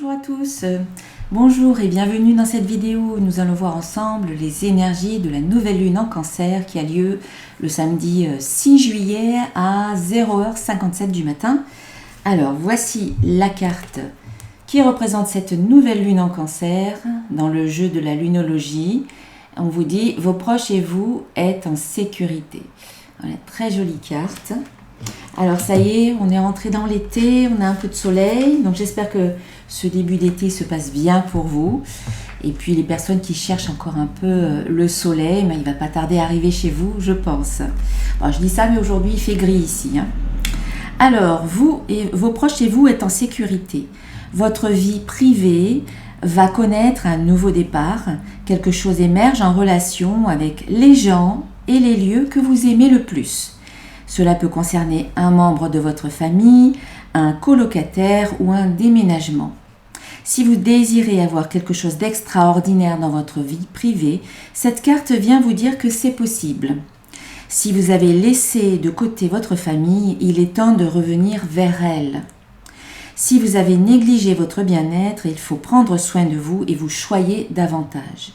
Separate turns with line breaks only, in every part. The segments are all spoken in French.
Bonjour à tous, bonjour et bienvenue dans cette vidéo où nous allons voir ensemble les énergies de la nouvelle lune en cancer qui a lieu le samedi 6 juillet à 0h57 du matin. Alors voici la carte qui représente cette nouvelle lune en cancer dans le jeu de la lunologie. On vous dit vos proches et vous êtes en sécurité. Voilà, très jolie carte. Alors ça y est, on est rentré dans l'été, on a un peu de soleil, donc j'espère que ce début d'été se passe bien pour vous. Et puis les personnes qui cherchent encore un peu le soleil, il ne va pas tarder à arriver chez vous, je pense. Bon, je dis ça, mais aujourd'hui il fait gris ici. Alors, vous et vos proches et vous êtes en sécurité. Votre vie privée va connaître un nouveau départ. Quelque chose émerge en relation avec les gens et les lieux que vous aimez le plus. Cela peut concerner un membre de votre famille, un colocataire ou un déménagement. Si vous désirez avoir quelque chose d'extraordinaire dans votre vie privée, cette carte vient vous dire que c'est possible. Si vous avez laissé de côté votre famille, il est temps de revenir vers elle. Si vous avez négligé votre bien-être, il faut prendre soin de vous et vous choyer davantage.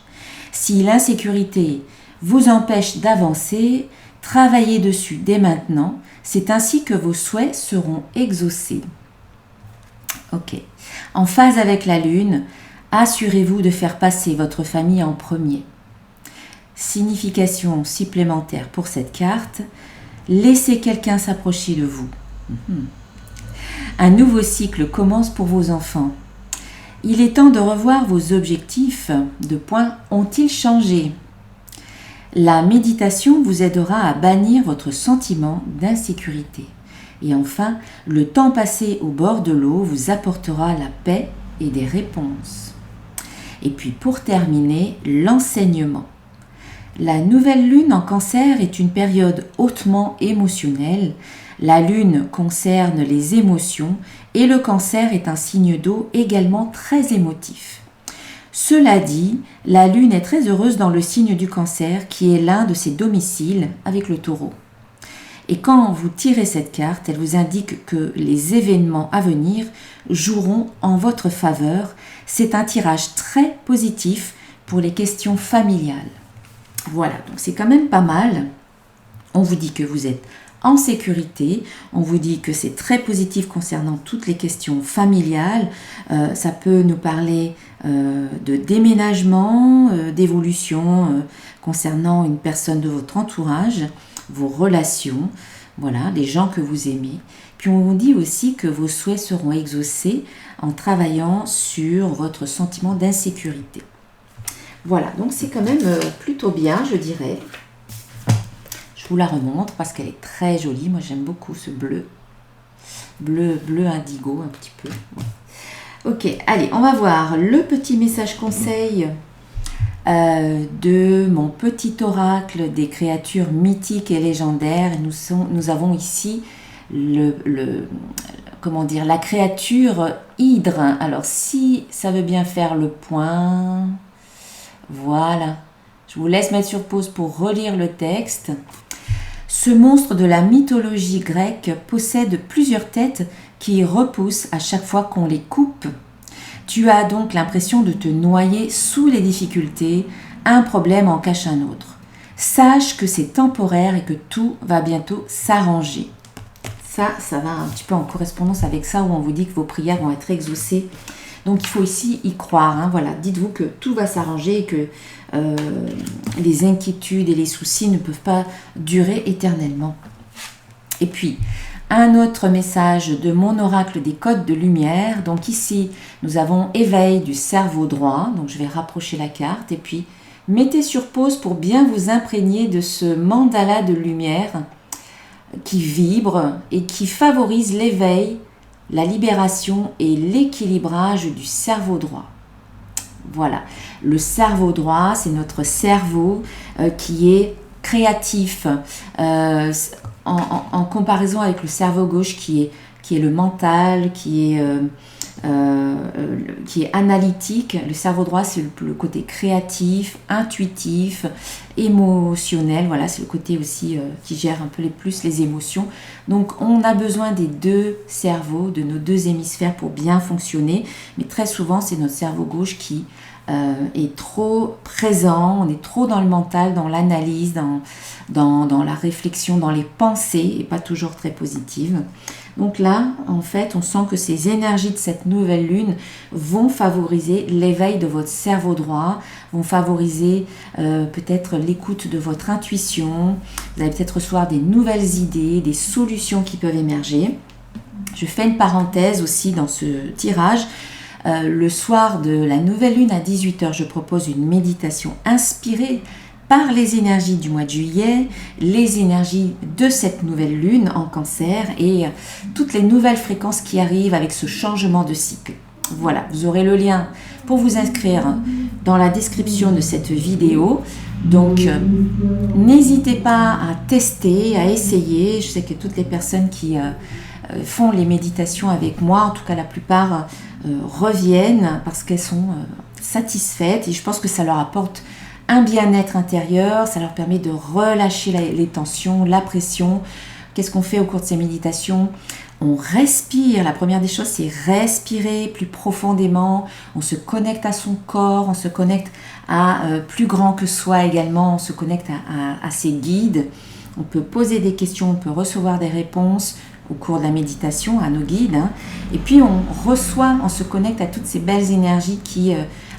Si l'insécurité vous empêche d'avancer, travaillez dessus dès maintenant, c'est ainsi que vos souhaits seront exaucés. Ok. En phase avec la lune, assurez-vous de faire passer votre famille en premier. Signification supplémentaire pour cette carte, laissez quelqu'un s'approcher de vous. Un nouveau cycle commence pour vos enfants. Il est temps de revoir vos objectifs. Deux points ont-ils changé ? La méditation vous aidera à bannir votre sentiment d'insécurité. Et enfin, le temps passé au bord de l'eau vous apportera la paix et des réponses. Et puis pour terminer, l'enseignement. La nouvelle lune en cancer est une période hautement émotionnelle. La lune concerne les émotions et le cancer est un signe d'eau également très émotif. Cela dit, la lune est très heureuse dans le signe du cancer qui est l'un de ses domiciles avec le taureau. Et quand vous tirez cette carte, elle vous indique que les événements à venir joueront en votre faveur. C'est un tirage très positif pour les questions familiales. Voilà, donc c'est quand même pas mal. On vous dit que vous êtes en sécurité, on vous dit que c'est très positif concernant toutes les questions familiales. Ça peut nous parler de déménagement, d'évolution concernant une personne de votre entourage, vos relations, voilà, les gens que vous aimez. Puis on vous dit aussi que vos souhaits seront exaucés en travaillant sur votre sentiment d'insécurité. Voilà, donc c'est quand même plutôt bien, je dirais. Je vous la remontre parce qu'elle est très jolie. Moi, j'aime beaucoup ce bleu. Bleu indigo, un petit peu. Ouais. Ok, allez, on va voir le petit message conseil de mon petit oracle des créatures mythiques et légendaires. Nous avons ici la créature hydre. Alors, si ça veut bien faire le point, voilà. Je vous laisse mettre sur pause pour relire le texte. Ce monstre de la mythologie grecque possède plusieurs têtes qui repoussent à chaque fois qu'on les coupe. Tu as donc l'impression de te noyer sous les difficultés, un problème en cache un autre. Sache que c'est temporaire et que tout va bientôt s'arranger. Ça va un petit peu en correspondance avec ça où on vous dit que vos prières vont être exaucées. Donc il faut ici y croire. Voilà. Dites-vous que tout va s'arranger et que les inquiétudes et les soucis ne peuvent pas durer éternellement. Et puis, un autre message de mon oracle des codes de lumière. Donc ici, nous avons éveil du cerveau droit. Donc je vais rapprocher la carte et puis mettez sur pause pour bien vous imprégner de ce mandala de lumière qui vibre et qui favorise l'éveil, la libération et l'équilibrage du cerveau droit. Voilà, le cerveau droit, c'est notre cerveau qui est créatif en comparaison avec le cerveau gauche qui est le mental, qui est qui est analytique. Le cerveau droit, c'est le côté créatif, intuitif, émotionnel. Voilà, c'est le côté aussi qui gère un peu plus les émotions. Donc, on a besoin des deux cerveaux, de nos deux hémisphères pour bien fonctionner. Mais très souvent, c'est notre cerveau gauche qui est trop présent. On est trop dans le mental, dans l'analyse, dans la réflexion, dans les pensées, et pas toujours très positives. Donc là, en fait, on sent que ces énergies de cette nouvelle lune vont favoriser l'éveil de votre cerveau droit, vont favoriser peut-être l'écoute de votre intuition. Vous allez peut-être recevoir des nouvelles idées, des solutions qui peuvent émerger. Je fais une parenthèse aussi dans ce tirage. Le soir de la nouvelle lune à 18h, je propose une méditation inspirée par les énergies du mois de juillet, les énergies de cette nouvelle lune en cancer et toutes les nouvelles fréquences qui arrivent avec ce changement de cycle. Voilà, vous aurez le lien pour vous inscrire dans la description de cette vidéo. Donc, n'hésitez pas à tester, à essayer. Je sais que toutes les personnes qui font les méditations avec moi, en tout cas la plupart, reviennent parce qu'elles sont satisfaites et je pense que ça leur apporte un bien-être intérieur, ça leur permet de relâcher les tensions, la pression. Qu'est-ce qu'on fait au cours de ces méditations? On respire. La première des choses, c'est respirer plus profondément. On se connecte à son corps, on se connecte à plus grand que soi également, on se connecte à ses guides. On peut poser des questions, on peut recevoir des réponses au cours de la méditation à nos guides. Et puis on reçoit, on se connecte à toutes ces belles énergies qui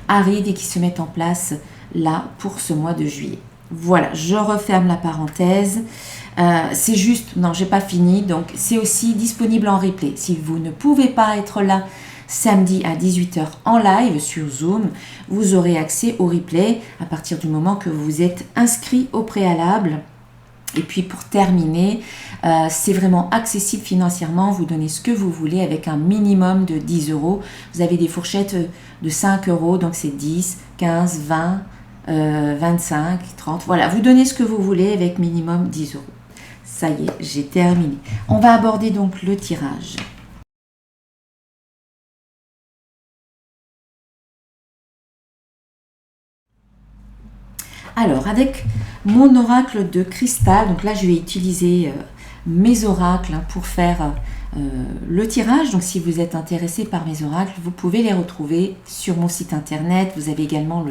arrivent et qui se mettent en place là pour ce mois de juillet. Voilà, je referme la parenthèse. C'est juste, non, j'ai pas fini, donc c'est aussi disponible en replay. Si vous ne pouvez pas être là samedi à 18h en live sur Zoom, vous aurez accès au replay à partir du moment que vous vous êtes inscrit au préalable. Et puis pour terminer, c'est vraiment accessible financièrement, vous donnez ce que vous voulez avec un minimum de 10 euros. Vous avez des fourchettes de 5 euros, donc c'est 10, 15, 20, 25, 30. Voilà, vous donnez ce que vous voulez avec minimum 10 euros. Ça y est, j'ai terminé. On va aborder donc le tirage. Alors, avec mon oracle de cristal, donc là je vais utiliser mes oracles pour faire le tirage. Donc si vous êtes intéressé par mes oracles, vous pouvez les retrouver sur mon site internet. Vous avez également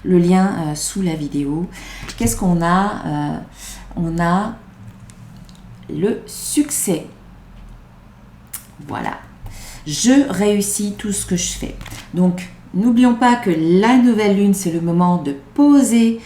le lien sous la vidéo. Qu'est-ce qu'on a? On a le succès. Voilà. Je réussis tout ce que je fais. Donc, n'oublions pas que la nouvelle lune, c'est le moment de poser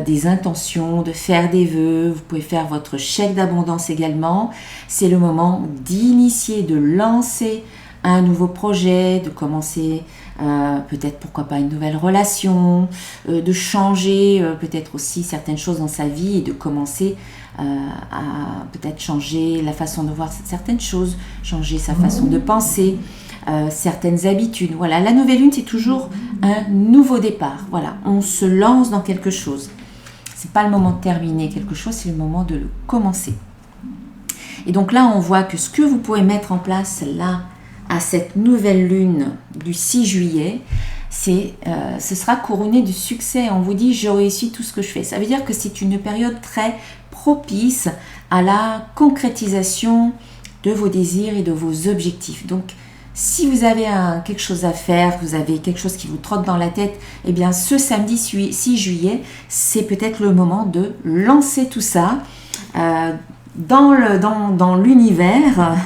des intentions, de faire des vœux. Vous pouvez faire votre chèque d'abondance également. C'est le moment d'initier, de lancer un nouveau projet, de commencer peut-être pourquoi pas une nouvelle relation, de changer peut-être aussi certaines choses dans sa vie et de commencer à peut-être changer la façon de voir certaines choses, changer sa façon de penser. Certaines habitudes. Voilà, la nouvelle lune, c'est toujours un nouveau départ. Voilà, on se lance dans quelque chose. C'est pas le moment de terminer quelque chose, c'est le moment de le commencer. Et donc là, on voit que ce que vous pouvez mettre en place là, à cette nouvelle lune du 6 juillet, ce sera couronné de succès. On vous dit, je réussis tout ce que je fais. Ça veut dire que c'est une période très propice à la concrétisation de vos désirs et de vos objectifs. Donc, si vous avez quelque chose à faire, vous avez quelque chose qui vous trotte dans la tête, eh bien ce samedi 6 juillet, c'est peut-être le moment de lancer tout ça dans l'univers.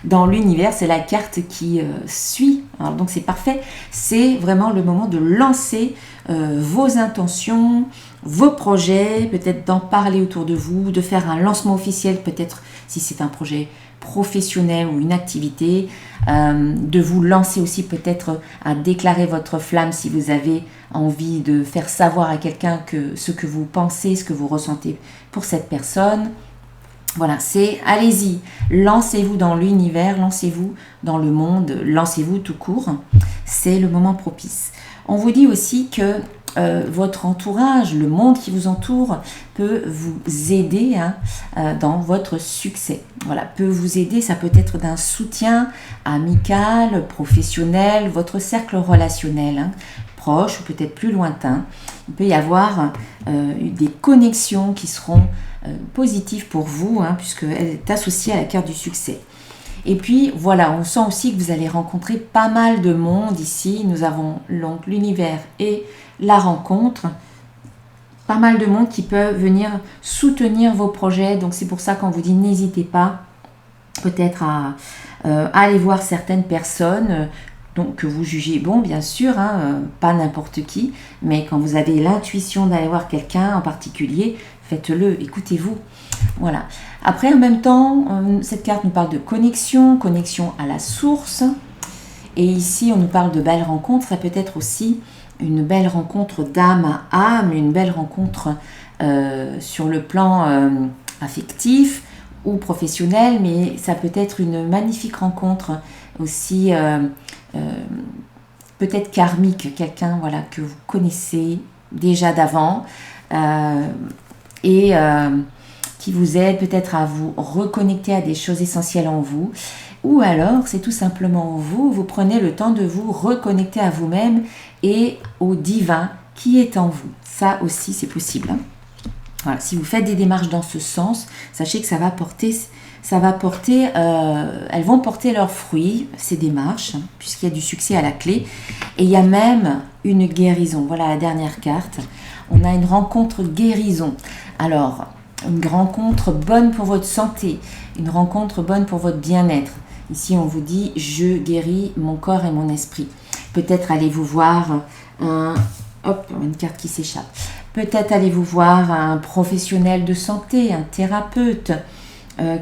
Dans l'univers, c'est la carte qui suit. Alors, donc c'est parfait. C'est vraiment le moment de lancer vos intentions, vos projets, peut-être d'en parler autour de vous, de faire un lancement officiel, peut-être si c'est un projet professionnel ou une activité, de vous lancer aussi peut-être à déclarer votre flamme si vous avez envie de faire savoir à quelqu'un ce que vous pensez, ce que vous ressentez pour cette personne. Voilà, allez-y, lancez-vous dans l'univers, lancez-vous dans le monde, lancez-vous tout court, c'est le moment propice. On vous dit aussi que votre entourage, le monde qui vous entoure peut vous aider dans votre succès. Voilà, peut vous aider, ça peut être d'un soutien amical, professionnel, votre cercle relationnel, proche ou peut-être plus lointain. Il peut y avoir des connexions qui seront positives pour vous, puisqu'elle est associée à la carte du succès. Et puis voilà, on sent aussi que vous allez rencontrer pas mal de monde ici. Nous avons donc l'univers et la rencontre. Pas mal de monde qui peut venir soutenir vos projets. Donc c'est pour ça qu'on vous dit n'hésitez pas peut-être à aller voir certaines personnes donc, que vous jugez bon, bien sûr, pas n'importe qui. Mais quand vous avez l'intuition d'aller voir quelqu'un en particulier, faites-le, écoutez-vous. Voilà. Après, en même temps, cette carte nous parle de connexion à la source. Et ici, on nous parle de belles rencontres. Ça peut être aussi une belle rencontre d'âme à âme, une belle rencontre sur le plan affectif ou professionnel, mais ça peut être une magnifique rencontre aussi, peut-être karmique, quelqu'un voilà, que vous connaissez déjà d'avant et qui vous aide peut-être à vous reconnecter à des choses essentielles en vous. Ou alors, c'est tout simplement vous prenez le temps de vous reconnecter à vous-même et au divin qui est en vous. Ça aussi, c'est possible. Voilà, si vous faites des démarches dans ce sens, sachez que elles vont porter leurs fruits, ces démarches, puisqu'il y a du succès à la clé. Et il y a même une guérison. Voilà la dernière carte. On a une rencontre guérison. Alors, une rencontre bonne pour votre santé, une rencontre bonne pour votre bien-être. Ici, on vous dit « Je guéris mon corps et mon esprit ». Peut-être allez-vous voir une carte qui s'échappe. Peut-être allez-vous voir un professionnel de santé, un thérapeute,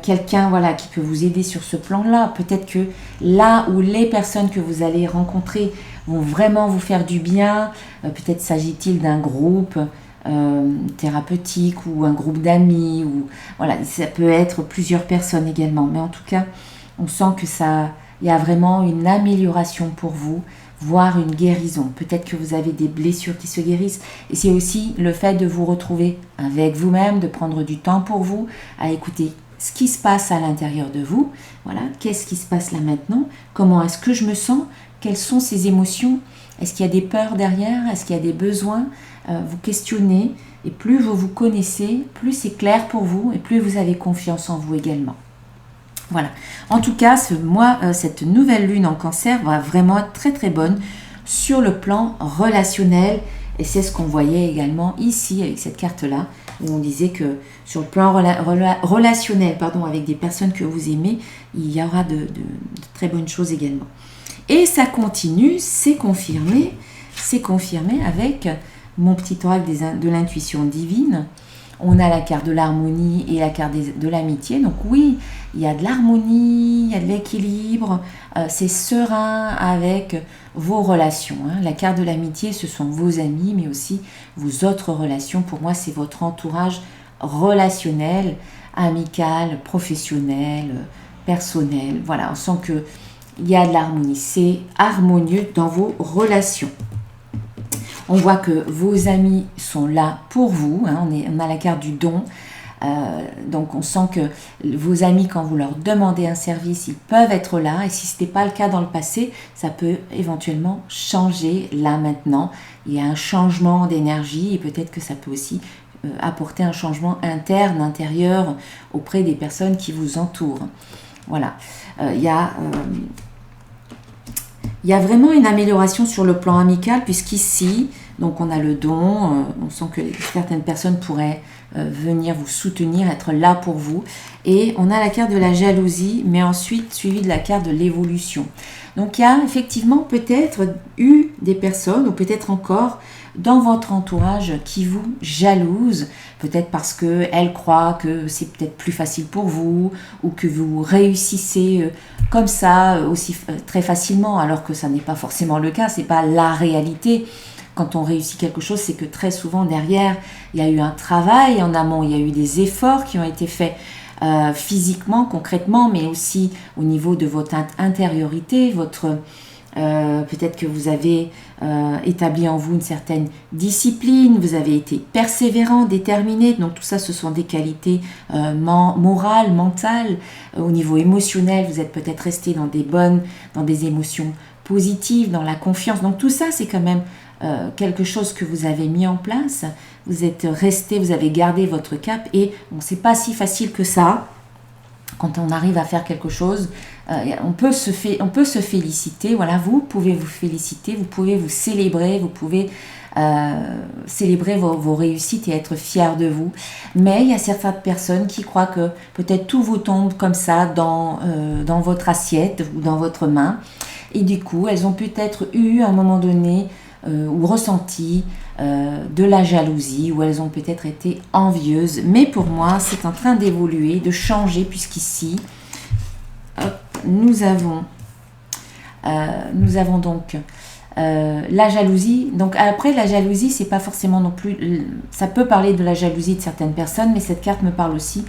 quelqu'un voilà, qui peut vous aider sur ce plan-là. Peut-être que là où les personnes que vous allez rencontrer vont vraiment vous faire du bien, peut-être s'agit-il d'un groupe thérapeutique ou un groupe d'amis, ou voilà, ça peut être plusieurs personnes également. Mais en tout cas, on sent que il y a vraiment une amélioration pour vous, voire une guérison. Peut-être que vous avez des blessures qui se guérissent. Et c'est aussi le fait de vous retrouver avec vous-même, de prendre du temps pour vous, à écouter ce qui se passe à l'intérieur de vous. Voilà, qu'est-ce qui se passe là maintenant? Comment est-ce que je me sens? Quelles sont ces émotions? Est-ce qu'il y a des peurs derrière? Est-ce qu'il y a des besoins? Vous questionnez. Et plus vous vous connaissez, plus c'est clair pour vous et plus vous avez confiance en vous également. Voilà. En tout cas, cette nouvelle lune en Cancer va vraiment être très très bonne sur le plan relationnel. Et c'est ce qu'on voyait également ici avec cette carte-là, où on disait que sur le plan relationnel, avec des personnes que vous aimez, il y aura de très bonnes choses également. Et ça continue, c'est confirmé avec mon petit oracle de l'intuition divine. On a la carte de l'harmonie et la carte de l'amitié. Donc oui, il y a de l'harmonie, il y a de l'équilibre, c'est serein avec vos relations. La carte de l'amitié, ce sont vos amis, mais aussi vos autres relations. Pour moi, c'est votre entourage relationnel, amical, professionnel, personnel. Voilà, on sent qu'il y a de l'harmonie. C'est harmonieux dans vos relations. On voit que vos amis sont là pour vous. On a la carte du don. Donc on sent que vos amis, quand vous leur demandez un service, ils peuvent être là. Et si ce n'était pas le cas dans le passé, ça peut éventuellement changer là maintenant. Il y a un changement d'énergie et peut-être que ça peut aussi apporter un changement intérieur auprès des personnes qui vous entourent. Voilà. Il y a vraiment une amélioration sur le plan amical, puisqu'ici, donc on a le don, on sent que certaines personnes pourraient venir vous soutenir, être là pour vous. Et on a la carte de la jalousie, mais ensuite suivie de la carte de l'évolution. Donc il y a effectivement peut-être eu des personnes, ou peut-être encore dans votre entourage, qui vous jalousent, peut-être parce qu'elles croient que c'est peut-être plus facile pour vous, ou que vous réussissez comme ça aussi très facilement, alors que ça n'est pas forcément le cas, c'est pas la réalité. Quand on réussit quelque chose, c'est que très souvent derrière, il y a eu un travail en amont, il y a eu des efforts qui ont été faits physiquement, concrètement, mais aussi au niveau de votre intériorité, votre Peut-être que vous avez établi en vous une certaine discipline, vous avez été persévérant, déterminé. Donc tout ça, ce sont des qualités morales, mentales. Au niveau émotionnel, vous êtes peut-être resté dans des émotions positives, dans la confiance. Donc tout ça, c'est quand même quelque chose que vous avez mis en place. Vous êtes resté, vous avez gardé votre cap et bon, c'est pas si facile que ça. Quand on arrive à faire quelque chose, on peut se féliciter. Voilà, vous pouvez vous féliciter, vous pouvez vous célébrer, vous pouvez célébrer vos réussites et être fiers de vous. Mais il y a certaines personnes qui croient que peut-être tout vous tombe comme ça dans votre assiette ou dans votre main. Et du coup, elles ont peut-être eu à un moment donné ou ressenti de la jalousie, ou elles ont peut-être été envieuses. Mais pour moi, c'est en train d'évoluer, de changer, puisqu'ici, nous avons donc la jalousie. Donc après, la jalousie, c'est pas forcément non plus... Ça peut parler de la jalousie de certaines personnes, mais cette carte me parle aussi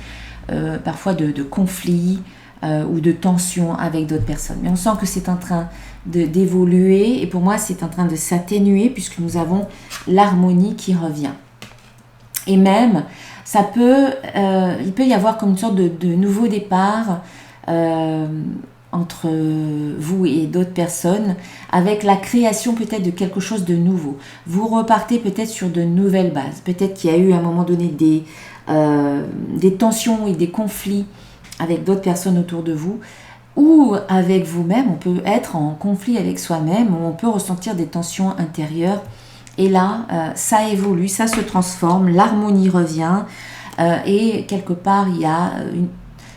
parfois de conflits ou de tensions avec d'autres personnes. Mais on sent que c'est en train d'évoluer, et pour moi c'est en train de s'atténuer puisque nous avons l'harmonie qui revient. Et même il peut y avoir comme une sorte de nouveau départ entre vous et d'autres personnes, avec la création peut-être de quelque chose de nouveau. Vous repartez peut-être sur de nouvelles bases. Peut-être qu'il y a eu à un moment donné des tensions et des conflits avec d'autres personnes autour de vous, ou avec vous-même. On peut être en conflit avec soi-même, ou on peut ressentir des tensions intérieures. Et là, ça évolue, ça se transforme, l'harmonie revient, et quelque part, il y a une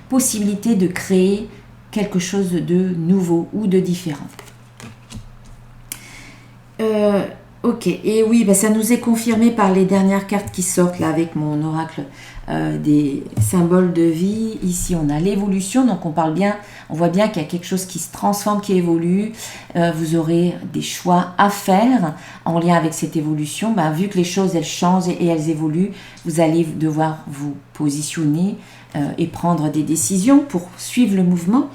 possibilité de créer quelque chose de nouveau ou de différent. Ok, et oui, ça nous est confirmé par les dernières cartes qui sortent là avec mon oracle des symboles de vie. Ici, on a l'évolution, donc on voit bien qu'il y a quelque chose qui se transforme, qui évolue. Vous aurez des choix à faire en lien avec cette évolution. Vu que les choses, elles changent et elles évoluent, vous allez devoir vous positionner et prendre des décisions pour suivre le mouvement.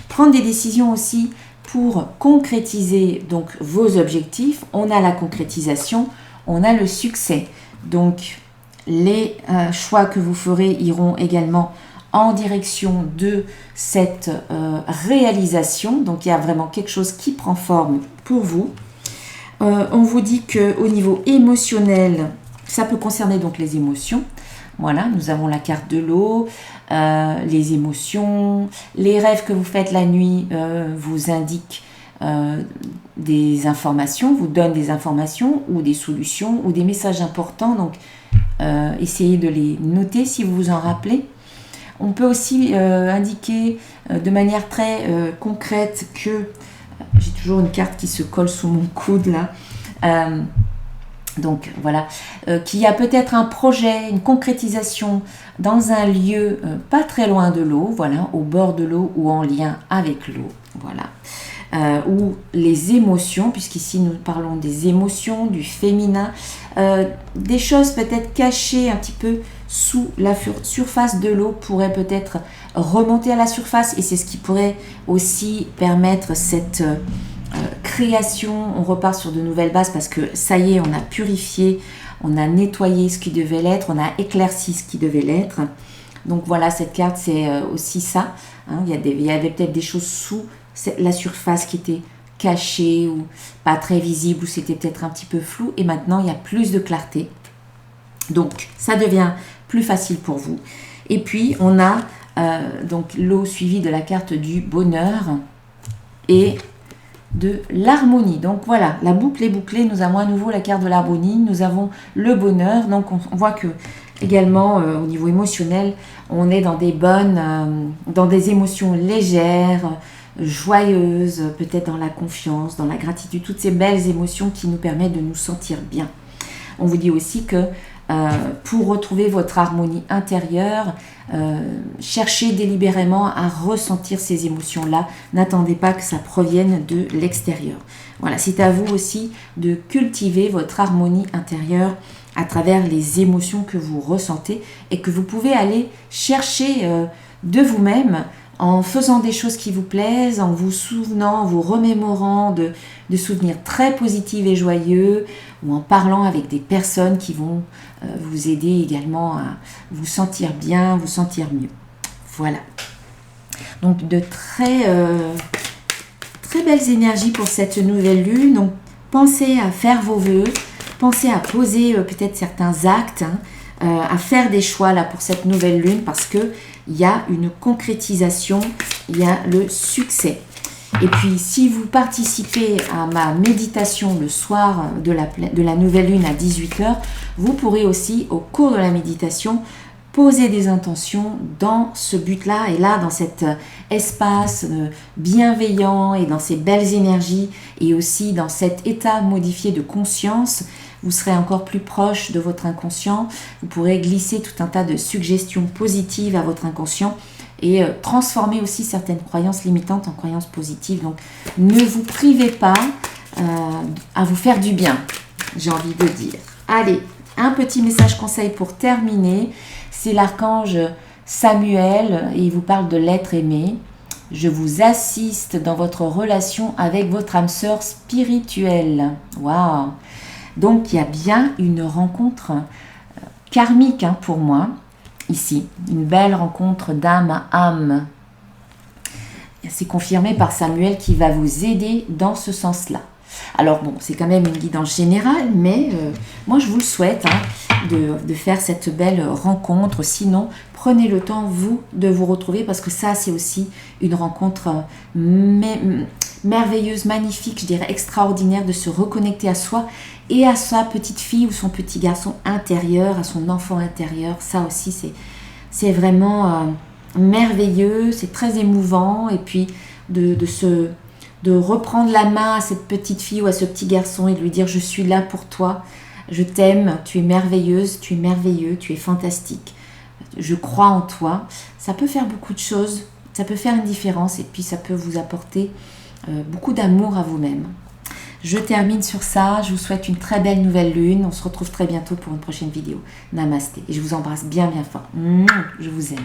Prendre des décisions aussi pour concrétiser donc vos objectifs. On a la concrétisation, on a le succès. Donc les choix que vous ferez iront également en direction de cette réalisation. Donc il y a vraiment quelque chose qui prend forme pour vous. On vous dit qu'au niveau émotionnel, ça peut concerner donc les émotions. Voilà, nous avons la carte de l'eau, les émotions, les rêves que vous faites la nuit vous indiquent des informations, vous donnent des informations ou des solutions ou des messages importants. Donc, essayez de les noter si vous vous en rappelez. On peut aussi indiquer de manière très concrète que... j'ai toujours une carte qui se colle sous mon coude là. Donc voilà, qu'il y a peut-être un projet, une concrétisation dans un lieu pas très loin de l'eau, voilà, au bord de l'eau ou en lien avec l'eau, voilà. Ou les émotions, puisqu'ici nous parlons des émotions, du féminin, des choses peut-être cachées un petit peu sous la surface de l'eau pourraient peut-être remonter à la surface, et c'est ce qui pourrait aussi permettre cette... création. On repart sur de nouvelles bases parce que ça y est, on a purifié, on a nettoyé ce qui devait l'être, on a éclairci ce qui devait l'être. Donc voilà, cette carte, c'est aussi ça. Hein. Il y avait peut-être des choses sous la surface qui étaient cachées ou pas très visibles, ou c'était peut-être un petit peu flou, et maintenant il y a plus de clarté. Donc ça devient plus facile pour vous. Et puis on a donc l'eau suivie de la carte du bonheur et de l'harmonie. Donc voilà, la boucle est bouclée. Nous avons à nouveau la carte de l'harmonie, nous avons le bonheur. Donc on voit que également au niveau émotionnel, on est dans dans des émotions légères, joyeuses, peut-être dans la confiance, dans la gratitude, toutes ces belles émotions qui nous permettent de nous sentir bien. On vous dit aussi que pour retrouver votre harmonie intérieure, cherchez délibérément à ressentir ces émotions-là. N'attendez pas que ça provienne de l'extérieur. Voilà, c'est à vous aussi de cultiver votre harmonie intérieure à travers les émotions que vous ressentez et que vous pouvez aller chercher de vous-même en faisant des choses qui vous plaisent, en vous souvenant, en vous remémorant de souvenirs très positifs et joyeux, ou en parlant avec des personnes qui vont vous aider également à vous sentir bien, vous sentir mieux. Voilà. Donc de très belles énergies pour cette nouvelle lune. Donc pensez à faire vos vœux, pensez à poser peut-être certains actes, à faire des choix là pour cette nouvelle lune, parce que il y a une concrétisation, il y a le succès. Et puis si vous participez à ma méditation le soir de la nouvelle lune à 18h, vous pourrez aussi au cours de la méditation poser des intentions dans ce but-là, et là dans cet espace bienveillant et dans ces belles énergies, et aussi dans cet état modifié de conscience, vous serez encore plus proche de votre inconscient. Vous pourrez glisser tout un tas de suggestions positives à votre inconscient et transformer aussi certaines croyances limitantes en croyances positives. Donc ne vous privez pas à vous faire du bien, j'ai envie de dire. Allez, un petit message conseil pour terminer. C'est l'archange Samuel et il vous parle de l'être aimé. Je vous assiste dans votre relation avec votre âme sœur spirituelle. Waouh! Donc il y a bien une rencontre karmique pour moi, ici. Une belle rencontre d'âme à âme. C'est confirmé par Samuel qui va vous aider dans ce sens-là. Alors bon, c'est quand même une guidance générale, mais moi je vous le souhaite de faire cette belle rencontre. Sinon, prenez le temps, vous, de vous retrouver, parce que ça, c'est aussi une rencontre merveilleuse, magnifique, je dirais extraordinaire, de se reconnecter à soi et à sa petite fille ou son petit garçon intérieur, à son enfant intérieur. Ça aussi, c'est vraiment merveilleux, c'est très émouvant. Et puis de reprendre la main à cette petite fille ou à ce petit garçon et de lui dire « Je suis là pour toi, je t'aime, tu es merveilleuse, tu es merveilleux, tu es fantastique, je crois en toi ». Ça peut faire beaucoup de choses, ça peut faire une différence et puis ça peut vous apporter beaucoup d'amour à vous-même. Je termine sur ça, je vous souhaite une très belle nouvelle lune. On se retrouve très bientôt pour une prochaine vidéo. Namasté. Et je vous embrasse bien bien fort. Je vous aime.